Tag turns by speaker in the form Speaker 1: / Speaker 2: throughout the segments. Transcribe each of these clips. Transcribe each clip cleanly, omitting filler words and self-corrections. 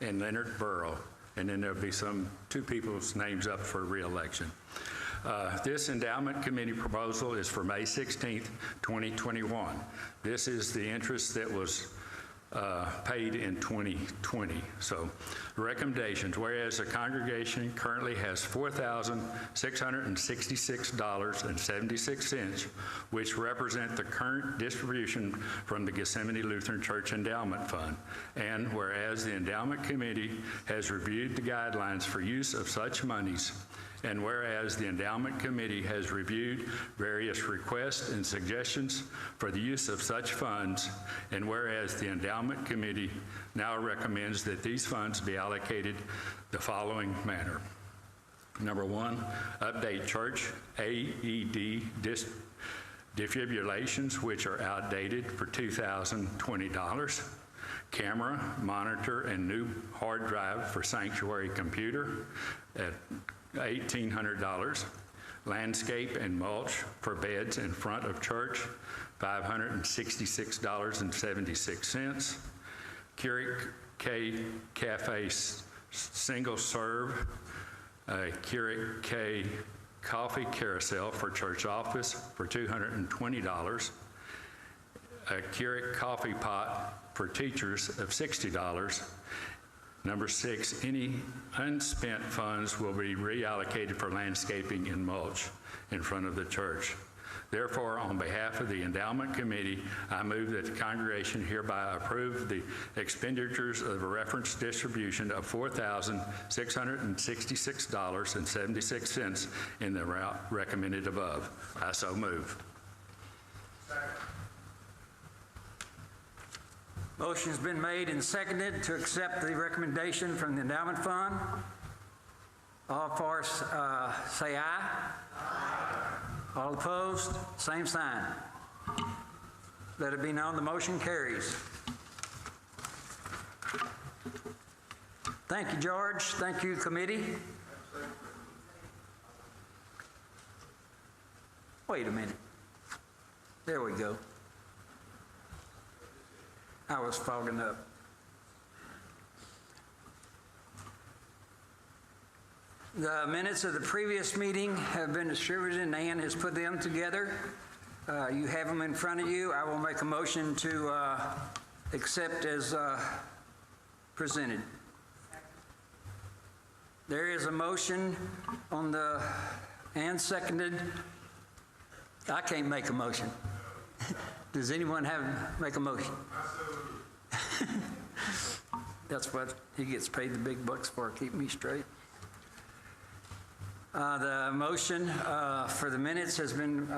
Speaker 1: and Leonard Burrow. And then there'll be two people's names up for re-election. This endowment committee proposal is for May 16th, 2021. This is the interest that was paid in 2020. So recommendations, whereas the congregation currently has $4,666.76, which represent the current distribution from the Gethsemane Lutheran Church Endowment Fund. And whereas the endowment committee has reviewed the guidelines for use of such monies, and whereas the endowment committee has reviewed various requests and suggestions for the use of such funds, and whereas the endowment committee now recommends that these funds be allocated the following manner. Number one, update church AED defibrillations, which are outdated, for $2,020. Camera, monitor, and new hard drive for sanctuary computer at $1,800. Landscape and mulch for beds in front of church, $566.76. Keurig K Cafe single serve, Keurig K coffee carousel for church office for $220. A Keurig coffee pot for teachers of $60. Number 6, any unspent funds will be reallocated for landscaping and mulch in front of the church. Therefore, on behalf of the Endowment Committee, I move that the congregation hereby approve the expenditures of a reference distribution of $4,666.76 in the route recommended above. I so move.
Speaker 2: Motion's been made and seconded to accept the recommendation from the Endowment Fund. All for say aye. Aye. All opposed, same sign. Let it be known the motion carries. Thank you, George. Thank you, committee. Wait a minute. There we go. I was fogging up. The minutes of the previous meeting have been distributed and Ann has put them together. You have them in front of you. I will make a motion to accept as presented. There is a motion on the, and seconded. I can't make a motion. Does anyone make a motion? That's what he gets paid the big bucks for, keep me straight. The motion for the minutes has been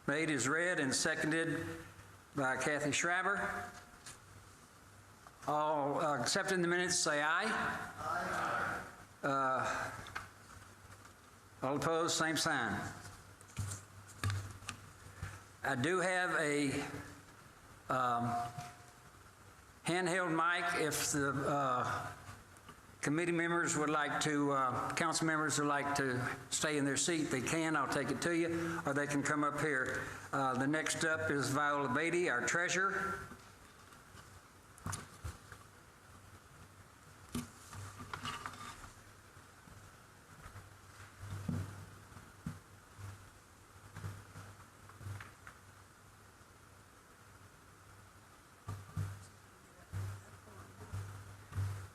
Speaker 2: made as read and seconded by Kathy Schreiber. All accepting the minutes say aye. Aye. All opposed, same sign. I do have a handheld mic if the committee members would like to, council members would like to stay in their seat, they can. I'll take it to you, or they can come up here. The next up is Viola Beatty, our treasurer.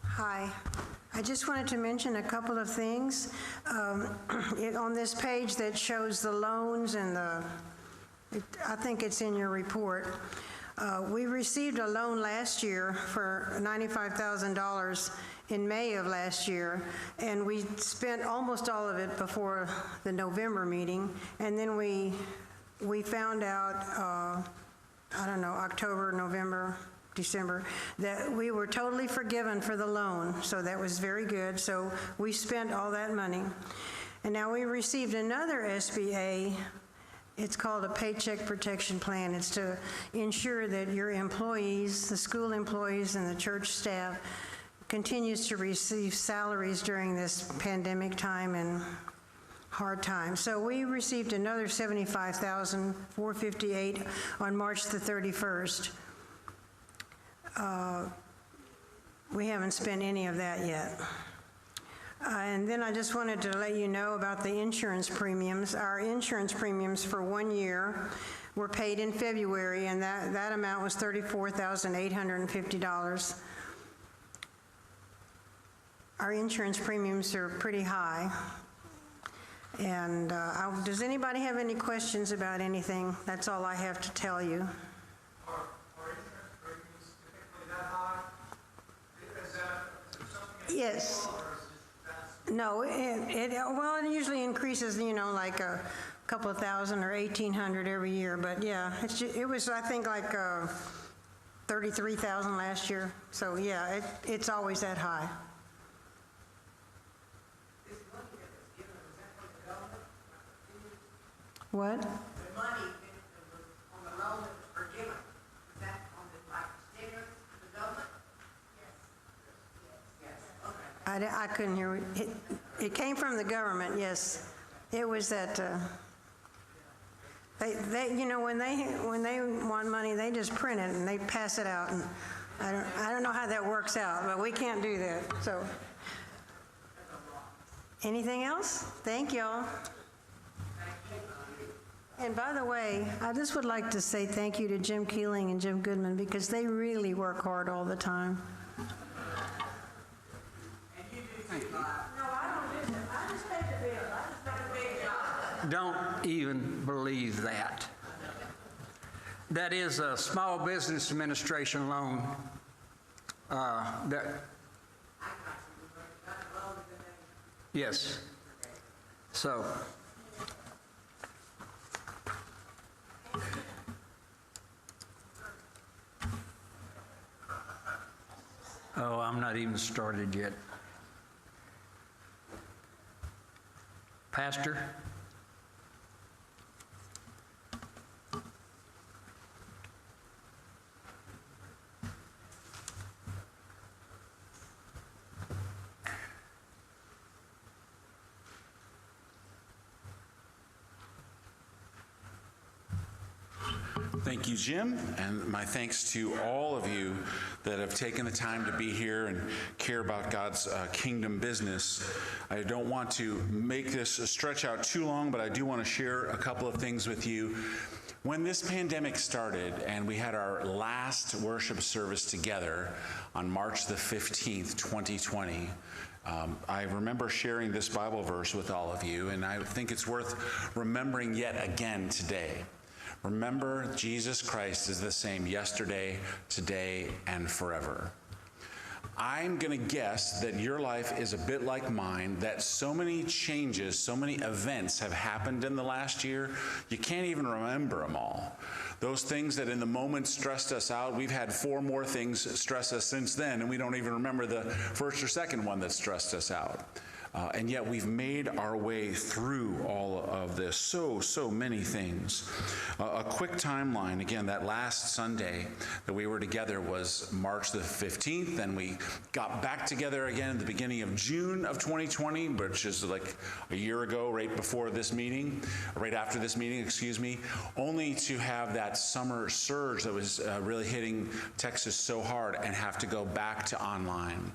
Speaker 3: Hi. I just wanted to mention a couple of things. On this page that shows the loans and I think it's in your report. We received a loan last year for $95,000 in May of last year, and we spent almost all of it before the November meeting, and then we found out, I don't know, October, November, December, that we were totally forgiven for the loan, so that was very good. So we spent all that money. And now we received another SBA. It's called a Paycheck Protection Plan. It's to ensure that your employees, the school employees and the church staff, continues to receive salaries during this pandemic time and hard time. So we received another $75,458 on March the 31st. We haven't spent any of that yet. And then I just wanted to let you know about the insurance premiums. Our insurance premiums for 1 year were paid in February, and that amount was $34,850. Our insurance premiums are pretty high. And does anybody have any questions about anything? That's all I have to tell you.
Speaker 4: Are insurance premiums typically that high? Is something
Speaker 3: Yes.
Speaker 4: or is it
Speaker 3: No, well, it usually increases, like a couple of thousand or 1,800 every year, but yeah, it was, I think, like 33,000 last year. So yeah, it's always that high. What?
Speaker 5: The money that was on the loan that was forgiven, was that on the, like, stimulus, the government? Yes. Okay.
Speaker 3: I couldn't hear. It came from the government, yes. It was that, they when they want money, they just print it and they pass it out. And I don't know how that works out, but we can't do that, so. Anything else? Thank y'all. And by the way, I just would like to say thank you to Jim Keeling and Jim Goodman, because they really work hard all the time.
Speaker 2: Don't even believe that. That is a Small Business Administration loan. Yes. So. Oh, I'm not even started yet. Pastor?
Speaker 6: Thank you, Jim, and my thanks to all of you that have taken the time to be here and care about God's kingdom business. I don't want to make this stretch out too long, but I do want to share a couple of things with you. When this pandemic started and we had our last worship service together on March the 15th, 2020, I remember sharing this Bible verse with all of you, and I think it's worth remembering yet again today. Remember, Jesus Christ is the same yesterday, today, and forever. I'm going to guess that your life is a bit like mine, that so many changes, so many events have happened in the last year, you can't even remember them all. Those things that in the moment stressed us out, we've had 4 more things stress us since then, and we don't even remember the first or second one that stressed us out. And yet we've made our way through all of this, so many things. A quick timeline, again, that last Sunday that we were together was March the 15th, then we got back together again at the beginning of June of 2020, which is like a year ago, right before this meeting, right after this meeting, excuse me, only to have that summer surge that was really hitting Texas so hard and have to go back to online.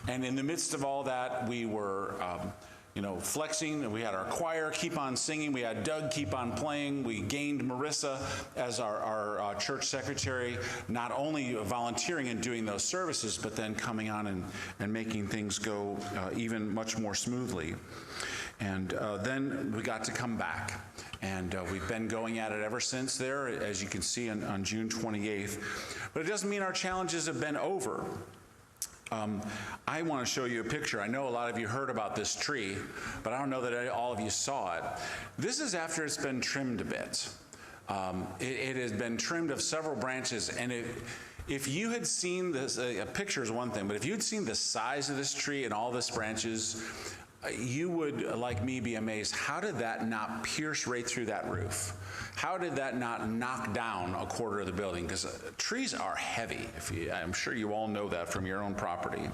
Speaker 6: And in the midst of all that, we were flexing. We had our choir keep on singing. We had Doug keep on playing. We gained Marissa as our church secretary, not only volunteering and doing those services, but then coming on and making things go even much more smoothly. And then we got to come back. And we've been going at it ever since there, as you can see on June 28th. But it doesn't mean our challenges have been over. I want to show you a picture. I know a lot of you heard about this tree, but I don't know that all of you saw it. This is after it's been trimmed a bit. It has been trimmed of several branches, and if you had seen this, a picture is one thing, but if you had seen the size of this tree and all this branches, you would, like me, be amazed. How did that not pierce right through that roof? How did that not knock down a quarter of the building? Because trees are heavy. I'm sure you all know that from your own property.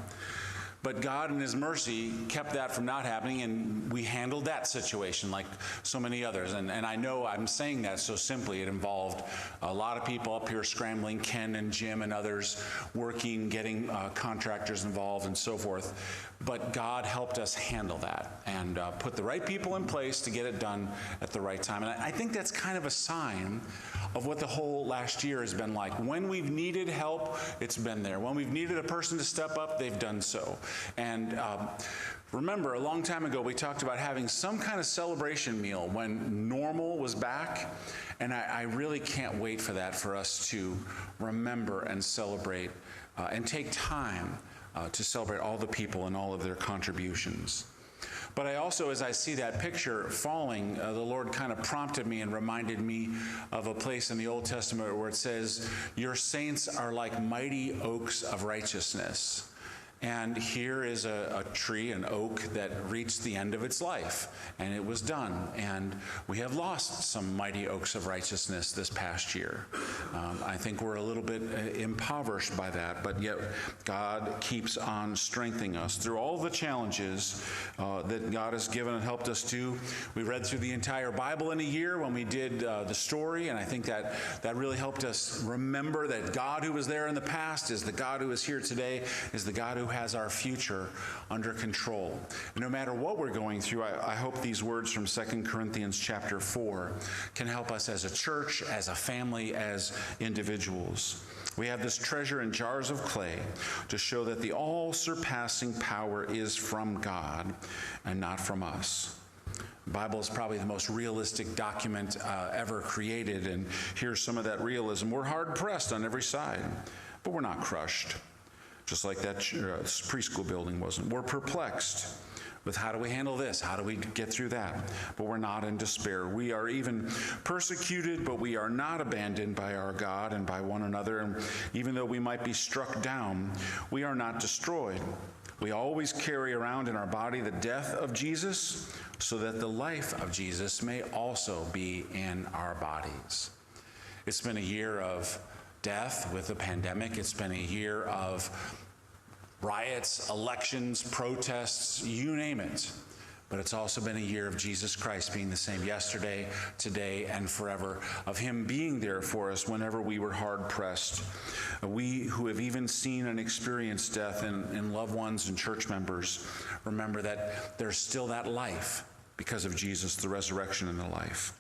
Speaker 6: But God in his mercy kept that from not happening, and we handled that situation like so many others. And I know I'm saying that so simply. It involved a lot of people up here scrambling, Ken and Jim and others working, getting contractors involved and so forth. But God helped us handle that and put the right people in place to get it done at the right time. And I think that's kind of a sign of what the whole last year has been like. When we've needed help, it's been there. When we've needed a person to step up, they've done so. And remember, a long time ago, we talked about having some kind of celebration meal when normal was back. And I really can't wait for that, for us to remember and celebrate and take time to celebrate all the people and all of their contributions. But I also, as I see that picture falling, the Lord kind of prompted me and reminded me of a place in the Old Testament where it says, "Your saints are like mighty oaks of righteousness." And here is a tree, an oak, that reached the end of its life, and it was done. And we have lost some mighty oaks of righteousness this past year. I think we're a little bit impoverished by that, but yet God keeps on strengthening us through all the challenges that God has given and helped us do. We read through the entire Bible in a year when we did the story, and I think that really helped us remember that God who was there in the past is the God who is here today, is the God who has our future under control. And no matter what we're going through, I hope these words from 2 Corinthians chapter 4 can help us as a church, as a family, as individuals. We have this treasure in jars of clay to show that the all-surpassing power is from God and not from us. The Bible is probably the most realistic document ever created, and here's some of that realism. We're hard-pressed on every side, but we're not crushed. Just like that preschool building wasn't. We're perplexed with how do we handle this? How do we get through that? But we're not in despair. We are even persecuted, but we are not abandoned by our God and by one another. And even though we might be struck down, we are not destroyed. We always carry around in our body the death of Jesus, so that the life of Jesus may also be in our bodies. It's been a year of death with the pandemic. It's been a year of riots, elections, protests, you name it. But it's also been a year of Jesus Christ being the same yesterday, today, and forever, of him being there for us whenever we were hard-pressed. We who have even seen and experienced death in loved ones and church members, remember that there's still that life because of Jesus, the resurrection and the life.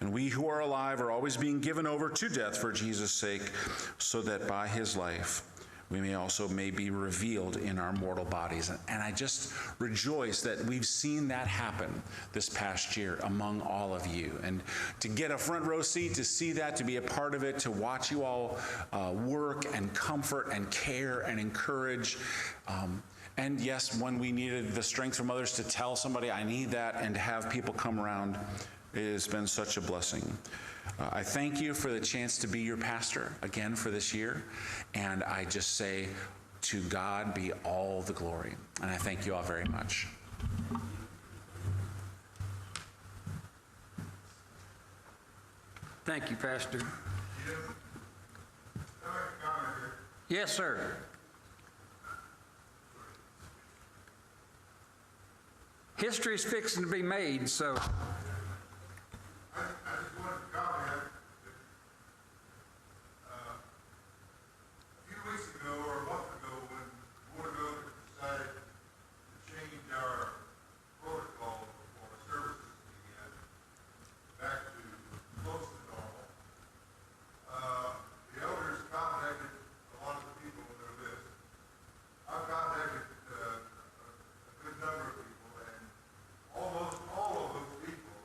Speaker 6: And we who are alive are always being given over to death for Jesus' sake, so that by his life we may be revealed in our mortal bodies. And I just rejoice that we've seen that happen this past year among all of you. And to get a front row seat, to see that, to be a part of it, to watch you all work and comfort and care and encourage. And yes, when we needed the strength from others to tell somebody, I need that, and to have people come around, it has been such a blessing. I thank you for the chance to be your pastor again for this year. And I just say, to God be all the glory. And I thank you all very much.
Speaker 2: Thank you, Pastor. Yes, sir. History's fixing to be made, so.
Speaker 4: I just wanted to comment that a few weeks ago or a month ago when the Board of Elders decided to change our protocol for our services again back to close to normal, the elders contacted a lot of the people on their list. I've contacted a good number of people, and almost all of those people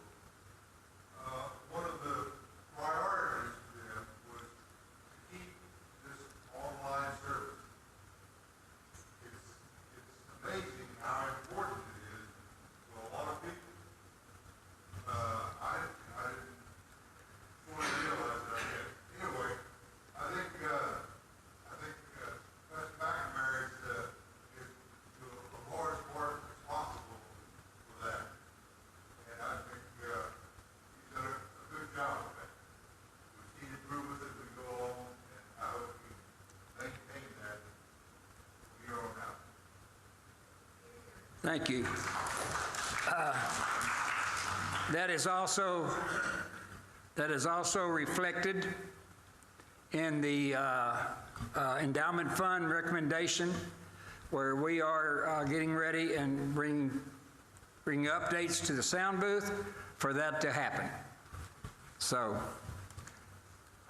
Speaker 2: Thank you. That is also reflected in the Endowment Fund recommendation, where we are getting ready and bring updates to the sound booth for that to happen. So,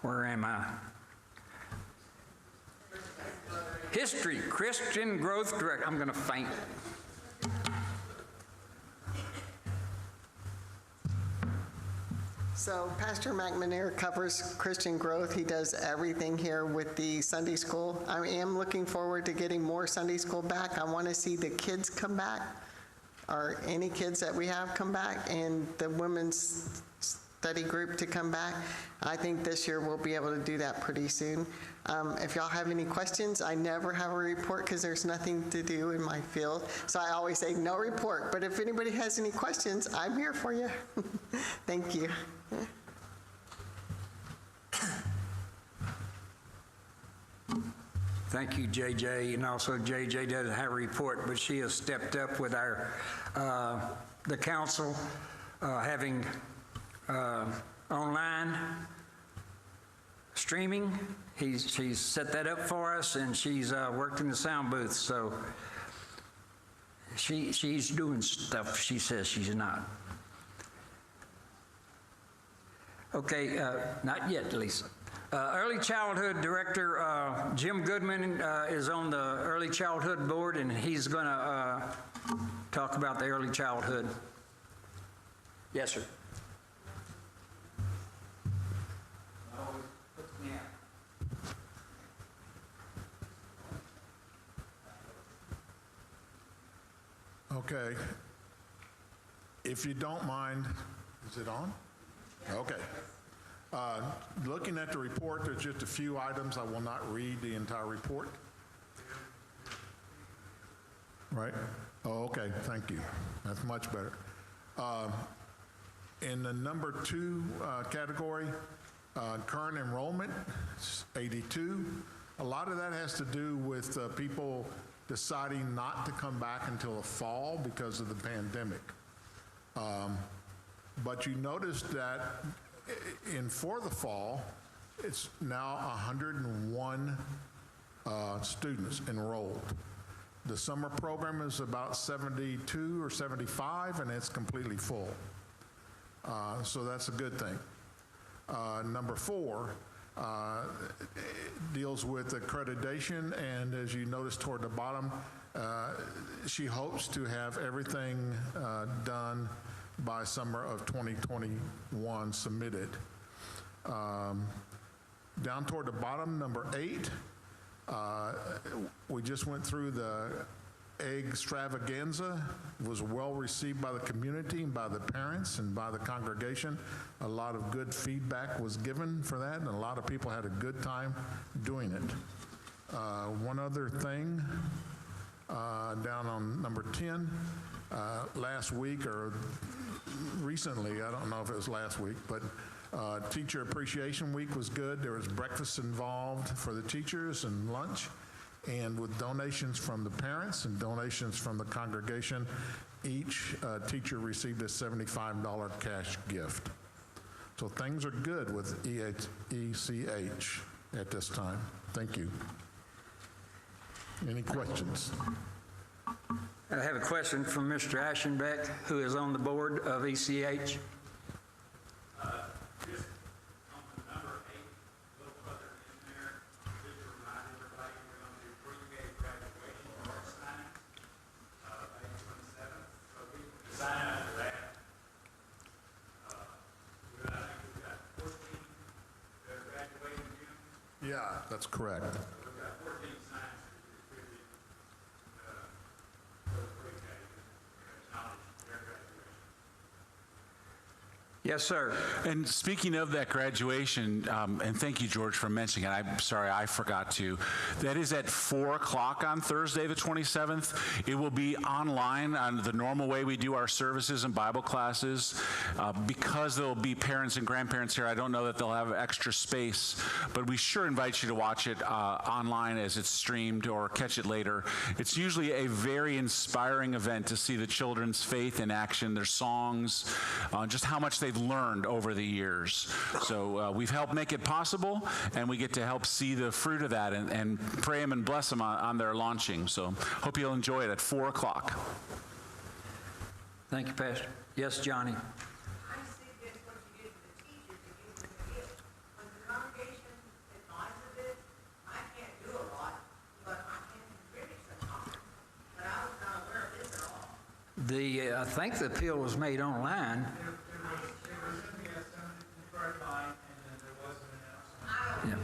Speaker 2: where am I? History, Christian Growth Director. I'm going to faint.
Speaker 7: So Pastor McManeer covers Christian growth. He does everything here with the Sunday school. I am looking forward to getting more Sunday school back. I want to see the kids come back, or any kids that we have come back, and the women's study group to come back. I think this year we'll be able to do that pretty soon. If y'all have any questions, I never have a report because there's nothing to do in my field. So I always say no report. But if anybody has any questions, I'm here for you. Thank you.
Speaker 2: Thank you, JJ. And also, JJ doesn't have a report, but she has stepped up with our the council having online streaming. She's set that up for us, and she's worked in the sound booth. So she's doing stuff she says she's not. Okay, not yet, Lisa. Early Childhood Director Jim Goodman is on the Early Childhood Board, and he's going to talk about the early childhood. Yes, sir.
Speaker 4: Okay. If you don't mind, is it on? Okay. Looking at the report, there's just a few items. I will not read the entire report. Right? Oh, okay. Thank you. That's much better. In the number 2 category, current enrollment, 82. A lot of that has to do with people deciding not to come back until the fall because of the pandemic. But you notice that for the fall, it's now 101 students enrolled. The summer program is about 72 or 75, and it's completely full. So that's a good thing. Number 4 deals with accreditation, and as you notice toward the bottom, she hopes to have everything done by summer of 2021 submitted. Down toward the bottom, number 8, we just went through the egg extravaganza. It was well received by the community and by the parents and by the congregation. A lot of good feedback was given for that, and a lot of people had a good time doing it. One other thing, down on number 10, last week or recently, I don't know if it was last week, but Teacher Appreciation Week was good. There was breakfast involved for the teachers and lunch, and with donations from the parents and donations from the congregation, each teacher received a $75 cash gift. So things are good with ECH at this time. Thank you. Any questions?
Speaker 2: I have a question from Mr. Ashenbeck, who is on the board of ECH.
Speaker 1: Just on the number 8, a little further in there, just to remind everybody, we're going to do pre-K graduation next time, May 27th. So people can sign up for that. I think we've got 14 that are graduating in June.
Speaker 4: Yeah, that's correct.
Speaker 1: So we've got 14 signs to distribute for the pre-K to acknowledge their graduation.
Speaker 2: Yes, sir.
Speaker 6: And speaking of that graduation, and thank you, George, for mentioning it. I'm sorry, I forgot to. That is at 4 o'clock on Thursday, the 27th. It will be online on the normal way we do our services and Bible classes. Because there will be parents and grandparents here, I don't know that they'll have extra space, but we sure invite you to watch it online as it's streamed or catch it later. It's usually a very inspiring event to see the children's faith in action, their songs, just how much they've learned over the years. So we've helped make it possible, and we get to help see the fruit of that and pray them and bless them on their launching. So hope you'll enjoy it at 4 o'clock.
Speaker 2: Thank you, Pastor. Yes, Johnny.
Speaker 5: I see this what you did to the teachers to give them the gift. When the congregation advises it, I can't do a lot, but I can contribute sometimes. But I was not aware of this at all.
Speaker 2: I think the appeal was made online. Yeah.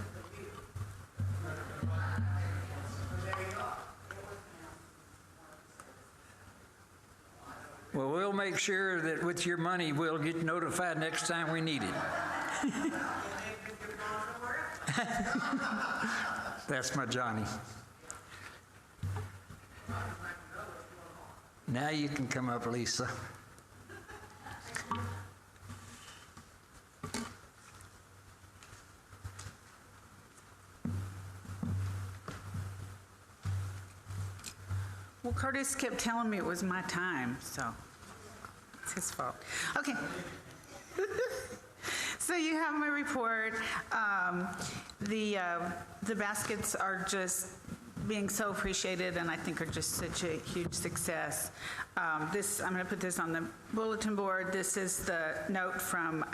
Speaker 2: Well, we'll make sure that with your money, we'll get notified next time we need it. That's my Johnny. Now you can come up, Lisa.
Speaker 8: Well, Curtis kept telling me it was my time, so it's his fault. Okay. So you have my report. The baskets are just being so appreciated, and I think are just such a huge success. I'm going to put this on the bulletin board. This is the note from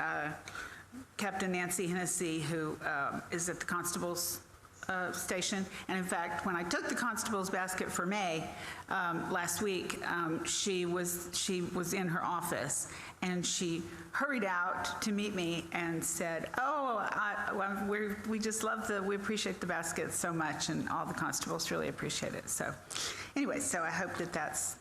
Speaker 8: Captain Nancy Hennessy, who is at the Constable's station. And in fact, when I took the constable's basket for May last week, she was in her office, and she hurried out to meet me and said, we just we appreciate the basket so much, and all the constables really appreciate it. So anyway, so I hope that's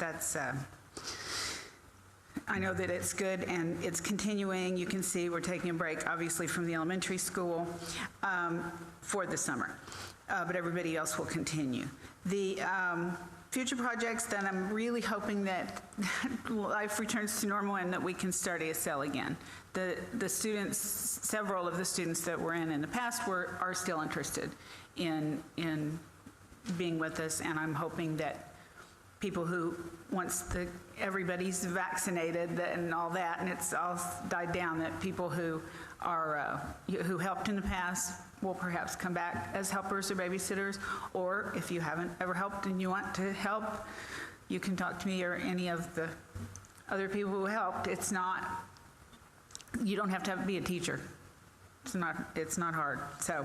Speaker 8: I know that it's good and it's continuing. You can see we're taking a break, obviously, from the elementary school for the summer, but everybody else will continue. The future projects that I'm really hoping that life returns to normal and that we can start ASL again. The students, several of the students that were in the past are still interested in being with us, and I'm hoping that people who, once everybody's vaccinated and all that, and it's all died down, that people who are who helped in the past will perhaps come back as helpers or babysitters, or if you haven't ever helped and you want to help, you can talk to me or any of the other people who helped. It's not, you don't have to be a teacher. It's not hard. So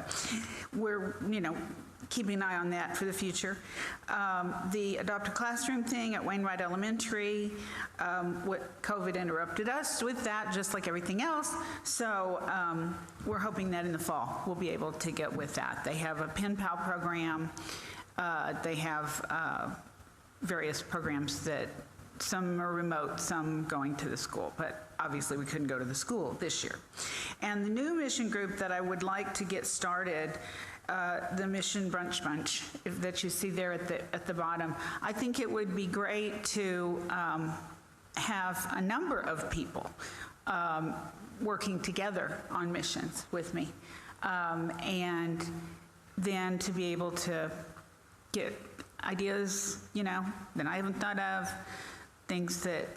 Speaker 8: we're, keeping an eye on that for the future. The adopted classroom thing at Wainwright Elementary, what COVID interrupted us with that, just like everything else. So we're hoping that in the fall we'll be able to get with that. They have a pen pal program. They have various programs that some are remote, some going to the school, but obviously we couldn't go to the school this year. And the new mission group that I would like to get started, the Mission Brunch Bunch that you see there at the bottom, I think it would be great to have a number of people working together on missions with me, and then to be able to get ideas, that I haven't thought of, things that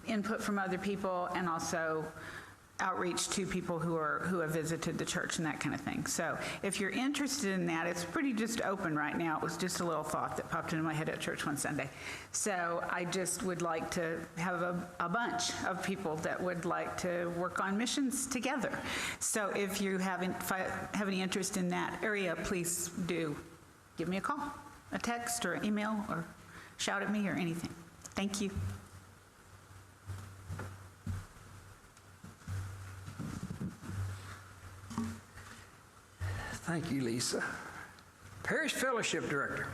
Speaker 8: input from other people, and also outreach to people who have visited the church and that kind of thing. So if you're interested in that, it's pretty just open right now. It was just a little thought that popped into my head at church one Sunday. So I just would like to have a bunch of people that would like to work on missions together. So if you have any interest in that area, please do give me a call, a text, or email, or shout at me or anything. Thank you.
Speaker 2: Thank you, Lisa. Parish Fellowship Director,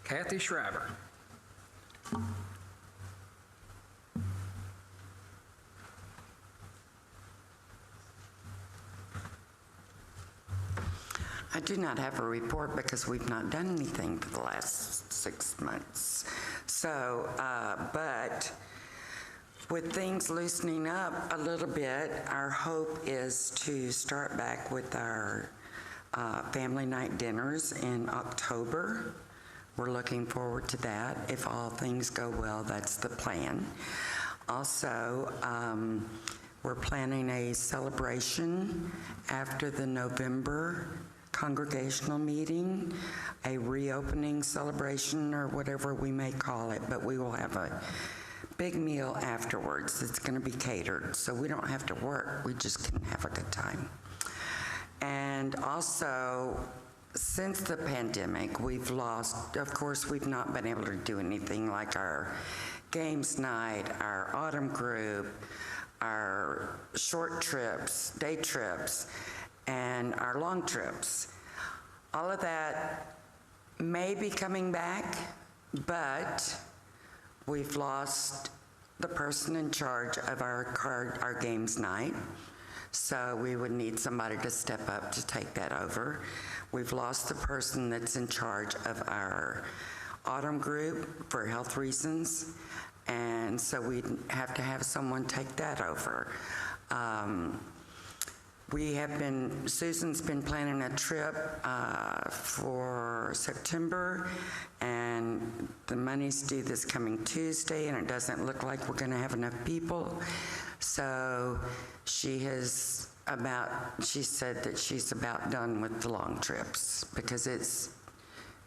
Speaker 2: Kathy Schreiber.
Speaker 9: I do not have a report because we've not done anything for the last 6 months. So, but with things loosening up a little bit, our hope is to start back with our family night dinners in October. We're looking forward to that. If all things go well, that's the plan. Also, we're planning a celebration after the November Congregational Meeting, a reopening celebration or whatever we may call it, but we will have a big meal afterwards. It's going to be catered, so we don't have to work. We just can have a good time. And also, since the pandemic, we've lost, of course, we've not been able to do anything like our games night, our autumn group, our short trips, day trips, and our long trips. All of that may be coming back, but we've lost the person in charge of our games night, so we would need somebody to step up to take that over. We've lost the person that's in charge of our autumn group for health reasons, and so we have to have someone take that over. Susan's been planning a trip for September, and the money's due this coming Tuesday, and it doesn't look like we're gonna have enough people. So she said that she's about done with the long trips because it's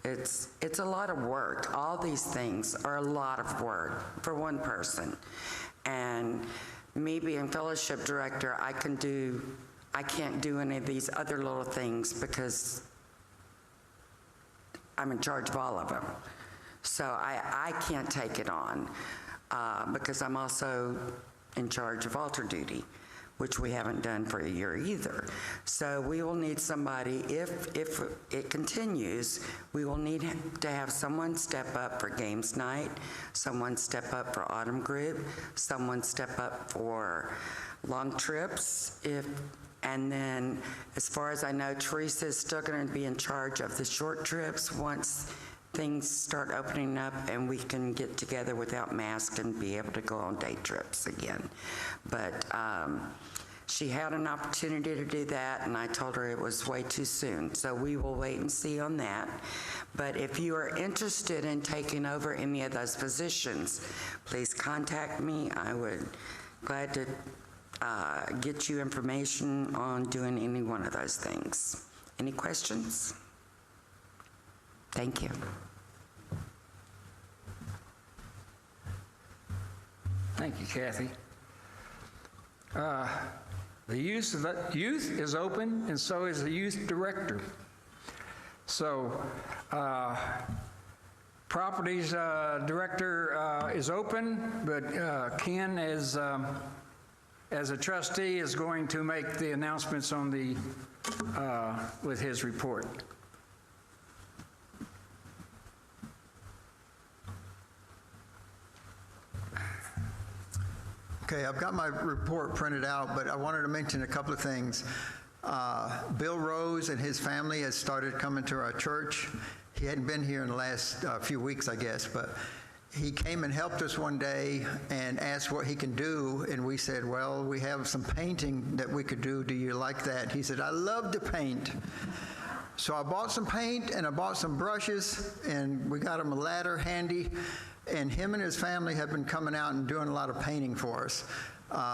Speaker 9: a lot of work. All these things are a lot of work for one person. And me being fellowship director, I can't do any of these other little things because I'm in charge of all of them. So I can't take it on because I'm also in charge of altar duty, which we haven't done for a year either. So we will need somebody, if it continues, we will need to have someone step up for games night, someone step up for autumn group, someone step up for long trips, and then as far as I know, Teresa is still going to be in charge of the short trips once things start opening up and we can get together without masks and be able to go on day trips again. But she had an opportunity to do that, and I told her it was way too soon. So we will wait and see on that. But if you are interested in taking over any of those positions, please contact me. I would glad to get you information on doing any one of those things. Any questions? Thank you.
Speaker 2: Thank you, Kathy. The youth is open, and so is the youth director. So, properties director is open, but Ken is, as a trustee, is going to make the announcements on the with his report.
Speaker 10: Okay, I've got my report printed out, but I wanted to mention a couple of things. Bill Rose and his family has started coming to our church. He hadn't been here in the last few weeks, I guess, but he came and helped us one day and asked what he can do, and we said, well, we have some painting that we could do. Do you like that? He said, I love to paint. So I bought some paint and I bought some brushes, and we got him a ladder handy. And him and his family have been coming out and doing a lot of painting for us.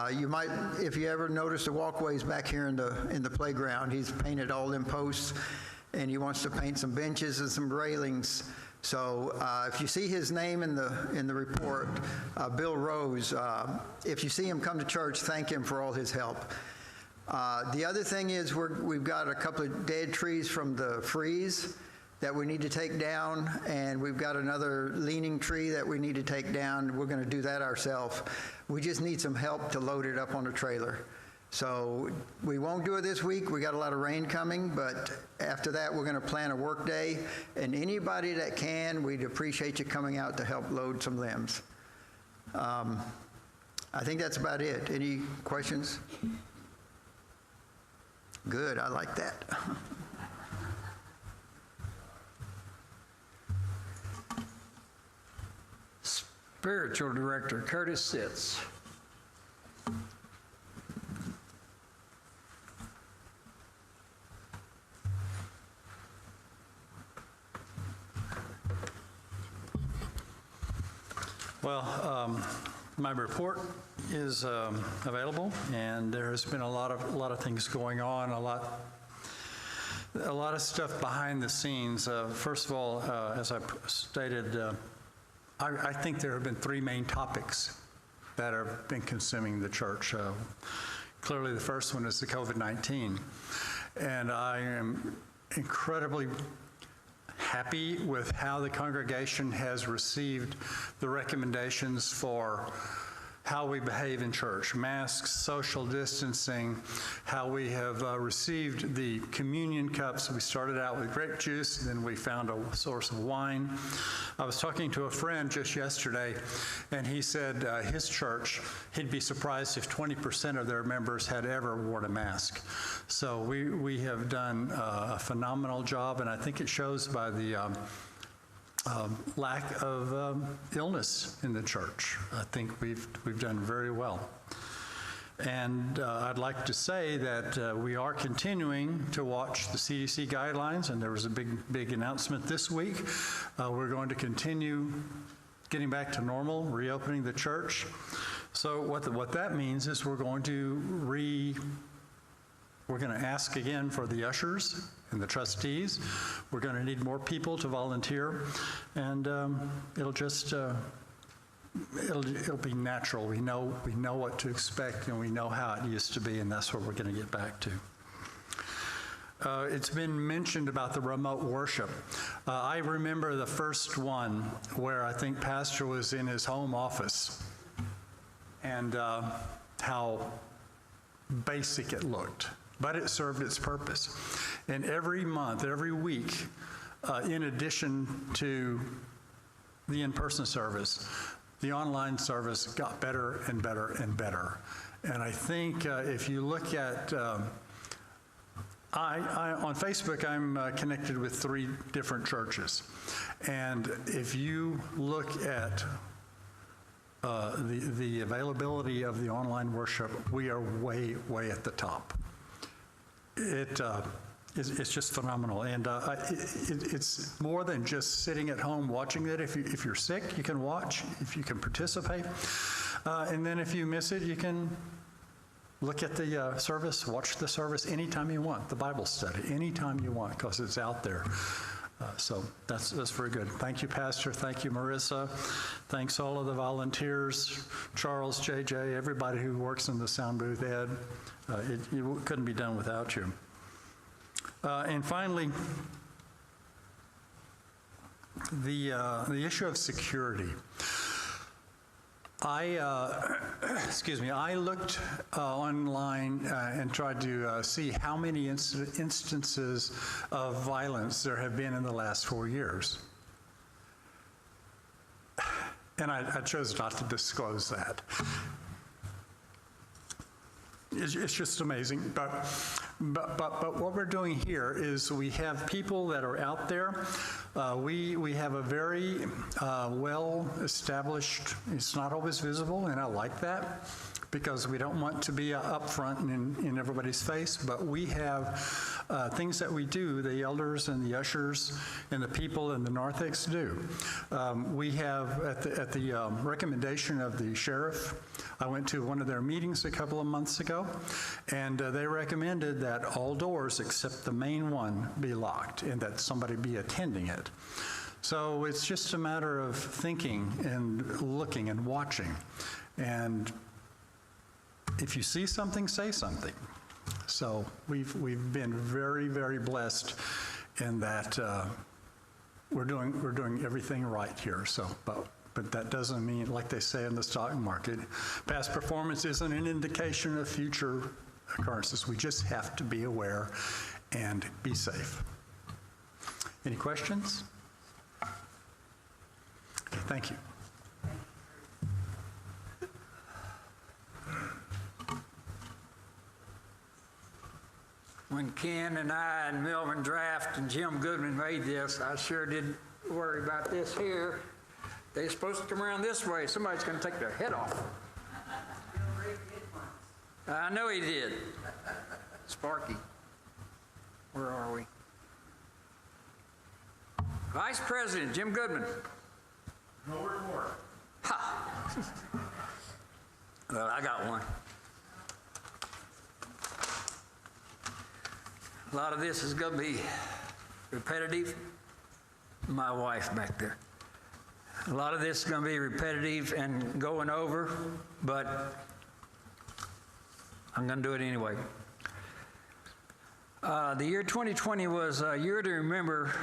Speaker 10: You might, if you ever notice the walkways back here in the playground, he's painted all them posts, and he wants to paint some benches and some railings. So if you see his name in the report, Bill Rose, if you see him come to church, thank him for all his help. The other thing is we've got a couple of dead trees from the freeze that we need to take down, and we've got another leaning tree that we need to take down. We're going to do that ourselves. We just need some help to load it up on the trailer. So we won't do it this week. We got a lot of rain coming, but after that, we're going to plan a work day, and anybody that can, we'd appreciate you coming out to help load some limbs. I think that's about it. Any questions? Good, I like that.
Speaker 2: Spiritual Director Curtis Sitz.
Speaker 11: Well, my report is available, and there has been a lot of things going on, a lot of stuff behind the scenes. First of all, as I stated, I think there have been three main topics that have been consuming the church. Clearly, the first one is the COVID-19, and I am incredibly happy with how the congregation has received the recommendations for how we behave in church, masks, social distancing, how we have received the communion cups. We started out with grape juice, and then we found a source of wine. I was talking to a friend just yesterday, and he said his church, he'd be surprised if 20% of their members had ever worn a mask. So we have done a phenomenal job, and I think it shows by the lack of illness in the church. I think we've done very well. And I'd like to say that we are continuing to watch the CDC guidelines, and there was a big announcement this week. We're going to continue getting back to normal, reopening the church. So what that means is we're going to ask again for the ushers and the trustees. We're going to need more people to volunteer, and it'll be natural. We know what to expect, and we know how it used to be, and that's what we're going to get back to. It's been mentioned about the remote worship. I remember the first one where I think Pastor was in his home office, and how basic it looked. But it served its purpose. And every month, every week, in addition to the in-person service, the online service got better and better and better. And I think if you look at, on Facebook, I'm connected with 3 different churches. And if you look at the availability of the online worship, we are way, way at the top. It's just phenomenal, and it's more than just sitting at home watching it. If you're sick, you can watch. If you can participate, and then if you miss it, you can look at the service, watch the service anytime you want. The Bible study anytime you want, because it's out there. So that's very good. Thank you, Pastor. Thank you, Marissa. Thanks all of the volunteers, Charles, JJ, everybody who works in the sound booth, Ed. It couldn't be done without you. And finally, the issue of security. I looked online and tried to see how many instances of violence there have been in the last 4 years. And I chose not to disclose that. It's just amazing. But what we're doing here is we have people that are out there. We have a very well-established, it's not always visible, and I like that, because we don't want to be up front and in everybody's face, but we have things that we do, the elders and the ushers and the people in the narthex do. We have, at the recommendation of the sheriff, I went to one of their meetings a couple of months ago, and they recommended that all doors except the main one be locked and that somebody be attending it. So it's just a matter of thinking and looking and watching. And if you see something, say something. So we've been very, very blessed in that we're doing everything right here. So, but that doesn't mean, like they say in the stock market, past performance isn't an indication of future occurrences. We just have to be aware and be safe. Any questions? Okay, thank you.
Speaker 2: When Ken and I and Melvin Draft and Jim Goodman made this, I sure didn't worry about this here. They're supposed to come around this way. Somebody's going to take their head off. I know he did. Sparky. Where are we? Vice President Jim Goodman.
Speaker 4: No report.
Speaker 2: Ha! Well, I got one. A lot of this is going to be repetitive. My wife back there. A lot of this is going to be repetitive and going over, but I'm going to do it anyway. The year 2020 was a year to remember,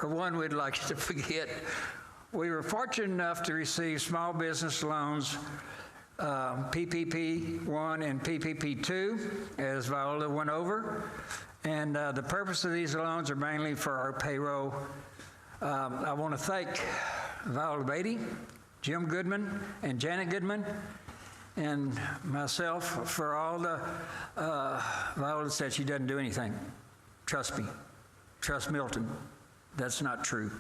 Speaker 2: or one we'd like to forget. We were fortunate enough to receive small business loans, PPP-1 and PPP-2, as Viola went over. And the purpose of these loans are mainly for our payroll. I want to thank Viola Beatty, Jim Goodman, and Janet Goodman, and myself for all the, Viola said she doesn't do anything. Trust me. Trust Milton. That's not true.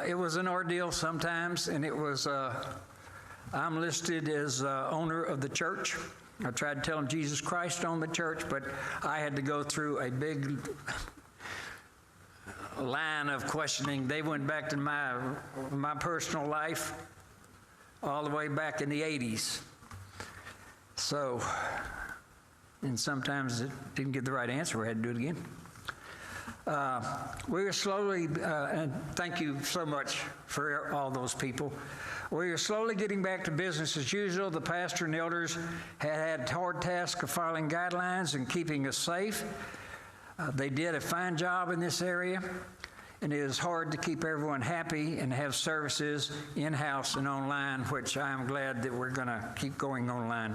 Speaker 2: It was an ordeal sometimes, and it was, I'm listed as owner of the church. I tried to tell them Jesus Christ owned the church, but I had to go through a big line of questioning. They went back to my personal life all the way back in the 80s. So, and sometimes it didn't get the right answer. We had to do it again. We were slowly, and thank you so much for all those people. We were slowly getting back to business as usual. The pastor and elders had hard task of following guidelines and keeping us safe. They did a fine job in this area, and it is hard to keep everyone happy and have services in-house and online, which I am glad that we're going to keep going online.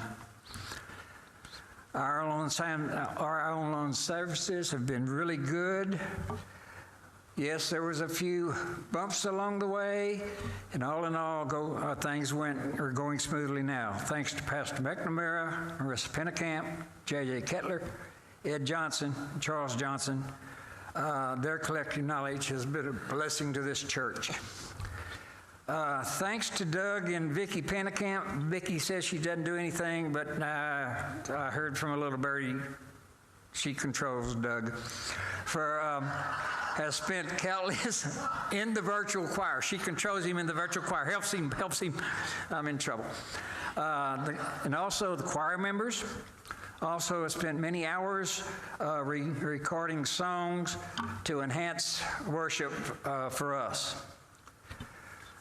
Speaker 2: Our online services have been really good. Yes, there was a few bumps along the way, and all in all, things are going smoothly now. Thanks to Pastor McNamara, Marissa Pennekamp, J.J. Kettler, Ed Johnson, Charles Johnson. Their collective knowledge has been a blessing to this church. Thanks to Doug and Vicki Pennekamp. Vicki says she doesn't do anything, but I heard from a little birdie, she controls Doug, has spent countless in the virtual choir. She controls him in the virtual choir, helps him, I'm in trouble. And also the choir members also have spent many hours recording songs to enhance worship for us.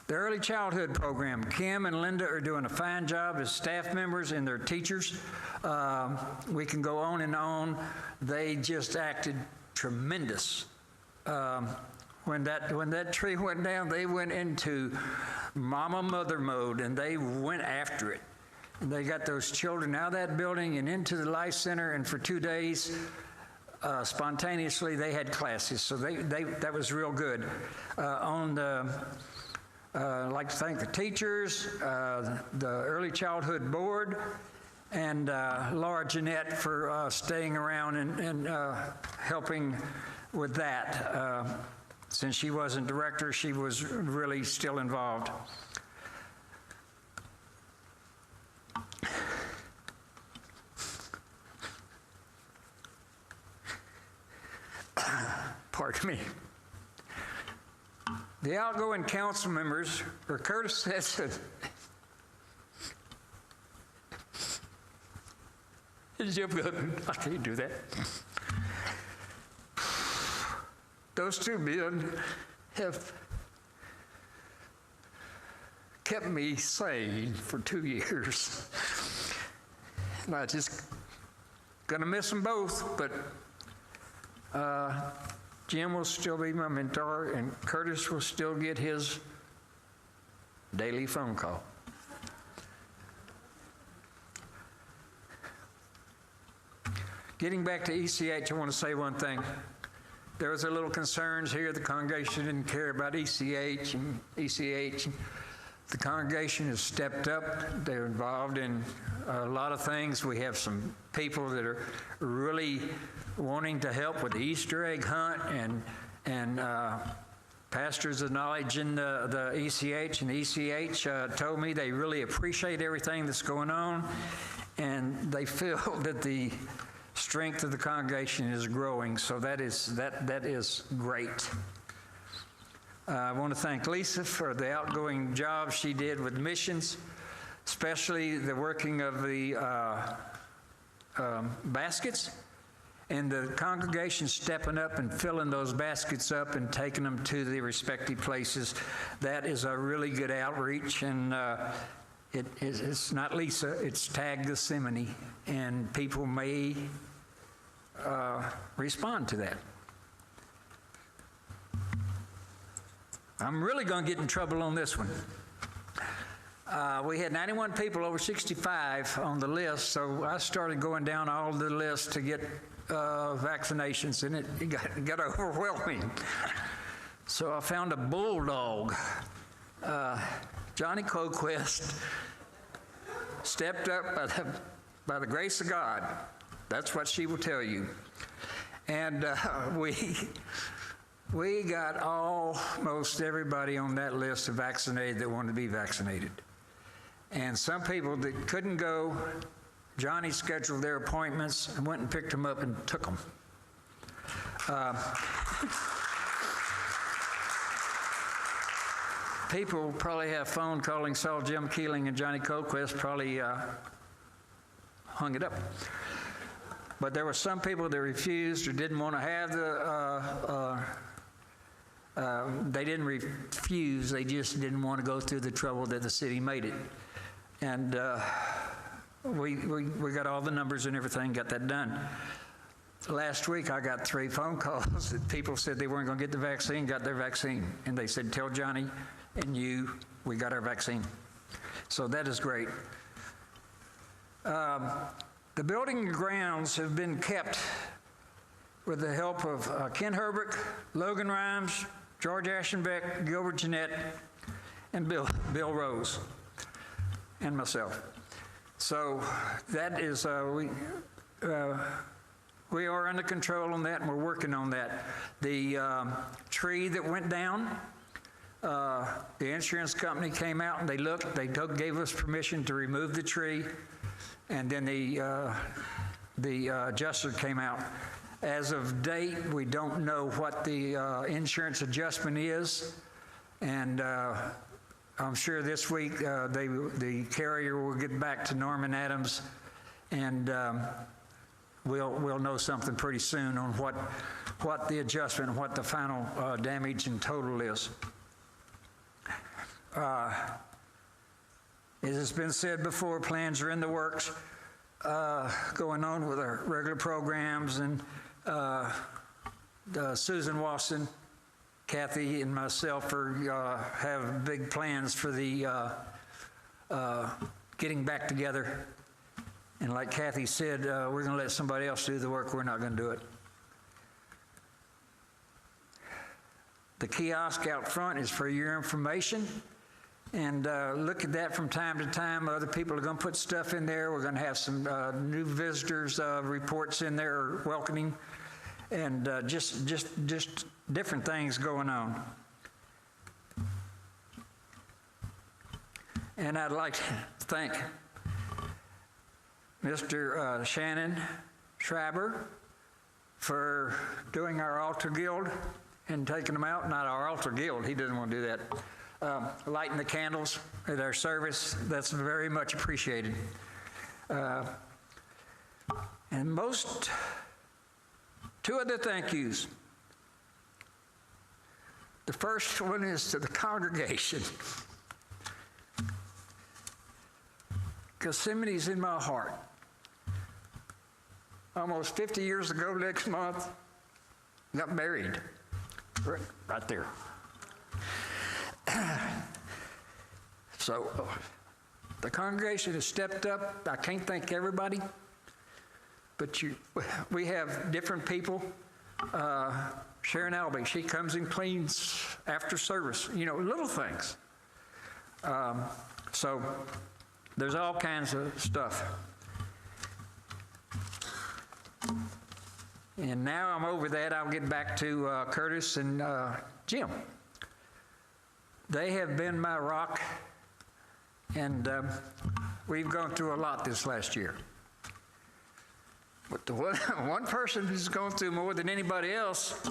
Speaker 2: The early childhood program, Kim and Linda are doing a fine job as staff members and their teachers. We can go on and on. They just acted tremendous. When that tree went down, they went into mother mode, and they went after it. And they got those children out of that building and into the Life Center, and for 2 days, spontaneously, they had classes. So that was real good. I'd like to thank the teachers, the Early Childhood Board, and Laura Jeanette for staying around and helping with that. Since she wasn't director, she was really still involved. Pardon me. The outgoing council members, or Curtis says, Jim Goodman, I can't do that. Those two men have kept me sane for 2 years. And I just gonna miss them both, but Jim will still be my mentor, and Curtis will still get his daily phone call. Getting back to ECH, I want to say one thing. There was a little concerns here. The congregation didn't care about ECH and ECH. The congregation has stepped up. They're involved in a lot of things. We have some people that are really wanting to help with the Easter egg hunt and pastors acknowledging the ECH, and the ECH told me they really appreciate everything that's going on, and they feel that the strength of the congregation is growing, so that is great. I want to thank Lisa for the outgoing job she did with missions, especially the working of the baskets, and the congregation stepping up and filling those baskets up and taking them to the respective places. That is a really good outreach, and it's not Lisa, it's Tag Gethsemane, and people may respond to that. I'm really going to get in trouble on this one. We had 91 people over 65 on the list, so I started going down all the lists to get vaccinations, and it got overwhelming. So I found a bulldog. Johnny Coquest stepped up by the grace of God. That's what she will tell you. And we got almost everybody on that list of vaccinated that wanted to be vaccinated. And some people that couldn't go, Johnny scheduled their appointments and went and picked them up and took them. People probably have phone calling, saw Jim Keeling and Johnny Coquest, probably hung it up. But there were some people that refused or didn't want to have they didn't refuse, they just didn't want to go through the trouble that the city made it. And we got all the numbers and everything, got that done. Last week, I got 3 phone calls that people said they weren't going to get the vaccine, got their vaccine. And they said, tell Johnny and you, we got our vaccine. So that is great. The building and grounds have been kept with the help of Ken Herbert, Logan Rhymes, George Ashenbeck, Gilbert Jeanette, and Bill Rose, and myself. So that is, we are under control on that, and we're working on that. The tree that went down, the insurance company came out and they looked, they gave us permission to remove the tree, and then the adjuster came out. As of date, we don't know what the insurance adjustment is, and I'm sure this week the carrier will get back to Norman Adams, and we'll know something pretty soon on what the adjustment and what the final damage in total is. As has been said before, plans are in the works going on with our regular programs, and Susan Watson, Kathy, and myself have big plans for the getting back together. And like Kathy said, we're going to let somebody else do the work. We're not going to do it. The kiosk out front is for your information. And look at that from time to time. Other people are going to put stuff in there. We're going to have some new visitors reports in there welcoming, and just different things going on. And I'd like to thank Mr. Shannon Schreiber for doing our altar guild and taking them out. Not our altar guild. He doesn't want to do that. Lighting the candles at our service, that's very much appreciated. And two other thank yous. The first one is to the congregation. Gethsemane's in my heart. Almost 50 years ago next month, got married. Right there. So the congregation has stepped up. I can't thank everybody, but we have different people. Sharon Albee, she comes and cleans after service, little things. So there's all kinds of stuff. And now I'm over that. I'll get back to Curtis and Jim. They have been my rock, and we've gone through a lot this last year. But the one person who's gone through more than anybody else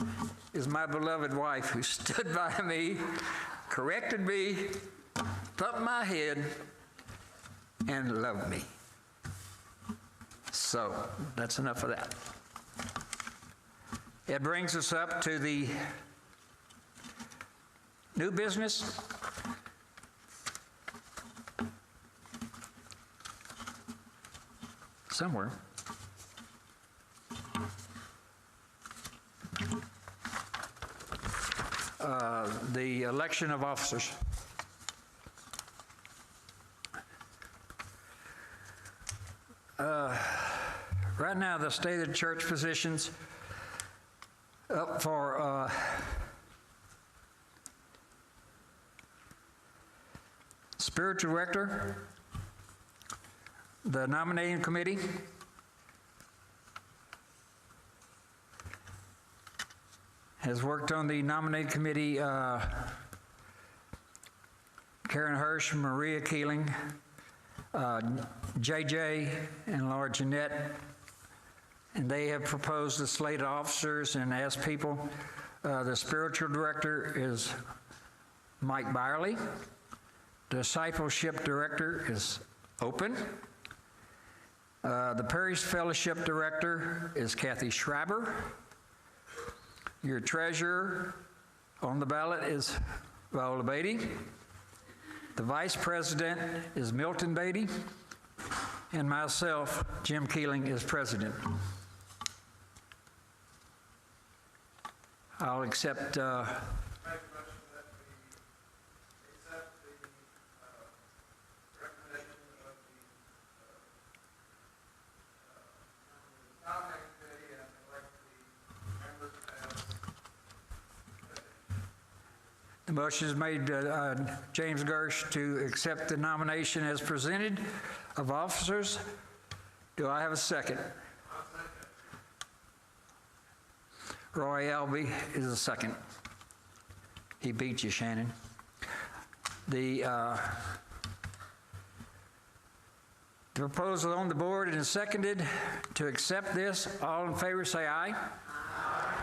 Speaker 2: is my beloved wife, who stood by me, corrected me, thumped my head, and loved me. So that's enough of that. It brings us up to the new business. Somewhere. The election of officers. Right now, the state of the church positions up for spiritual director, the nominating committee, has worked on the nominating committee, Karen Hirsch, Maria Keeling, JJ, and Laura Jeanette, and they have proposed a slate of officers and asked people. The spiritual director is Mike Byerly. Discipleship director is open. The parish fellowship director is Kathy Schreiber. Your treasurer on the ballot is Viola Beatty. The vice president is Milton Beatty. And myself, Jim Keeling, is president. I'll accept the motion is made James Gersh to accept the nomination as presented of officers. Do I have a second? Roy Albee is a second. He beat you, Shannon. The proposal on the board and seconded to accept this. All in favor say aye. Aye.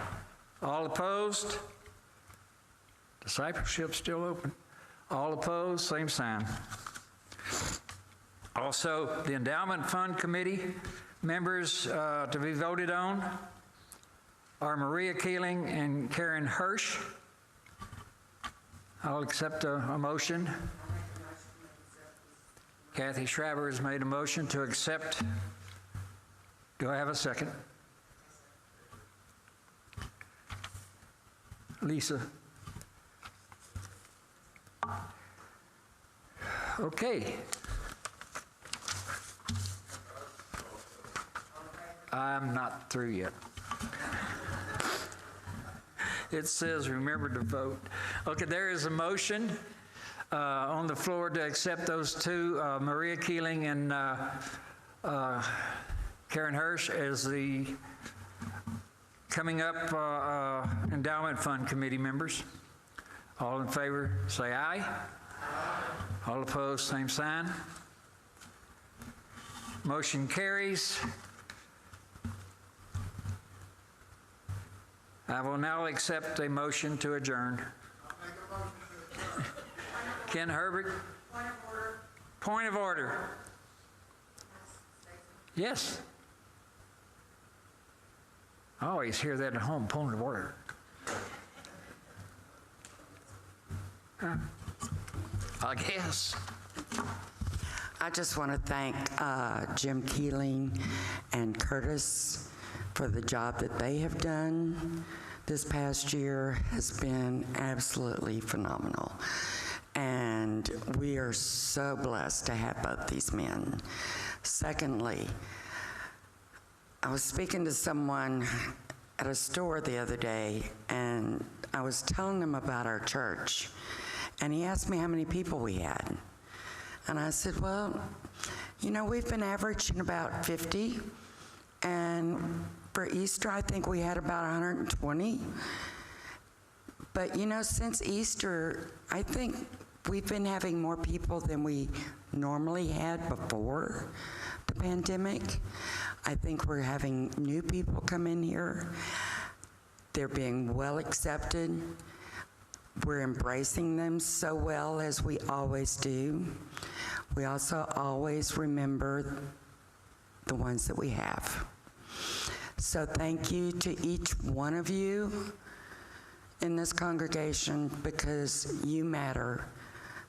Speaker 2: All opposed? Discipleship still open. All opposed, same sign. Also, the Endowment Fund Committee members to be voted on are Maria Keeling and Karen Hirsch. I'll accept a motion. Kathy Schreiber has made a motion to accept. Do I have a second? Lisa. Okay. I'm not through yet. It says remember to vote. Okay, there is a motion on the floor to accept those two, Maria Keeling and Karen Hirsch, as the coming up Endowment Fund Committee members. All in favor, say aye. Aye. All opposed, same sign. Motion carries. I will now accept a motion to adjourn. Ken Herbert? Point of order. Point of order. Yes. I always hear that at home, point of order. I guess.
Speaker 9: I just want to thank Jim Keeling and Curtis for the job that they have done this past year. Has been absolutely phenomenal. And we are so blessed to have both these men. Secondly, I was speaking to someone at a store the other day, and I was telling them about our church. And he asked me how many people we had. And I said, well, you know, we've been averaging about 50. And for Easter, I think we had about 120. But, since Easter, I think we've been having more people than we normally had before the pandemic. I think we're having new people come in here. They're being well accepted. We're embracing them so well, as we always do. We also always remember the ones that we have. So thank you to each one of you in this congregation, because you matter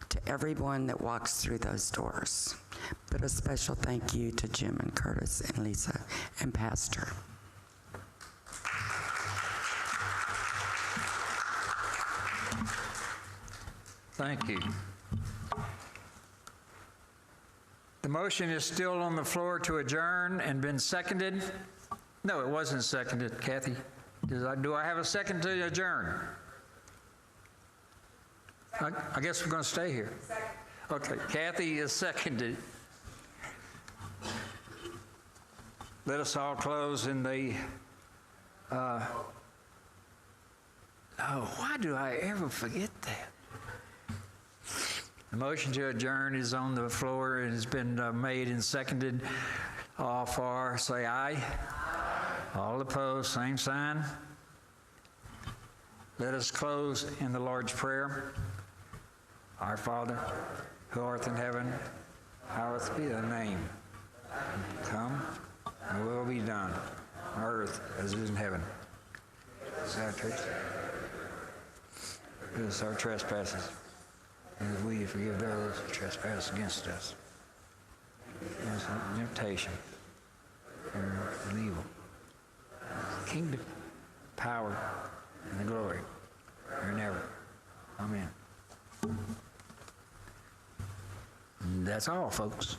Speaker 9: to everyone that walks through those doors. But a special thank you to Jim and Curtis and Lisa and Pastor.
Speaker 2: Thank you. The motion is still on the floor to adjourn and been seconded. No, it wasn't seconded, Kathy. Do I have a second to adjourn? I guess we're going to stay here. Okay, Kathy is seconded. Let us all close in the... oh, why do I ever forget that? The motion to adjourn is on the floor and has been made and seconded. All for, say aye. All opposed, same sign. Let us close in the Lord's Prayer. Our Father, who art in heaven, hallowed be thy name. Come, thy will be done, on earth as it is in heaven. Forgive us our trespasses, as we forgive those who trespass against us. Give us not temptation, and evil. The kingdom, power, and the glory are never. Amen. That's all, folks.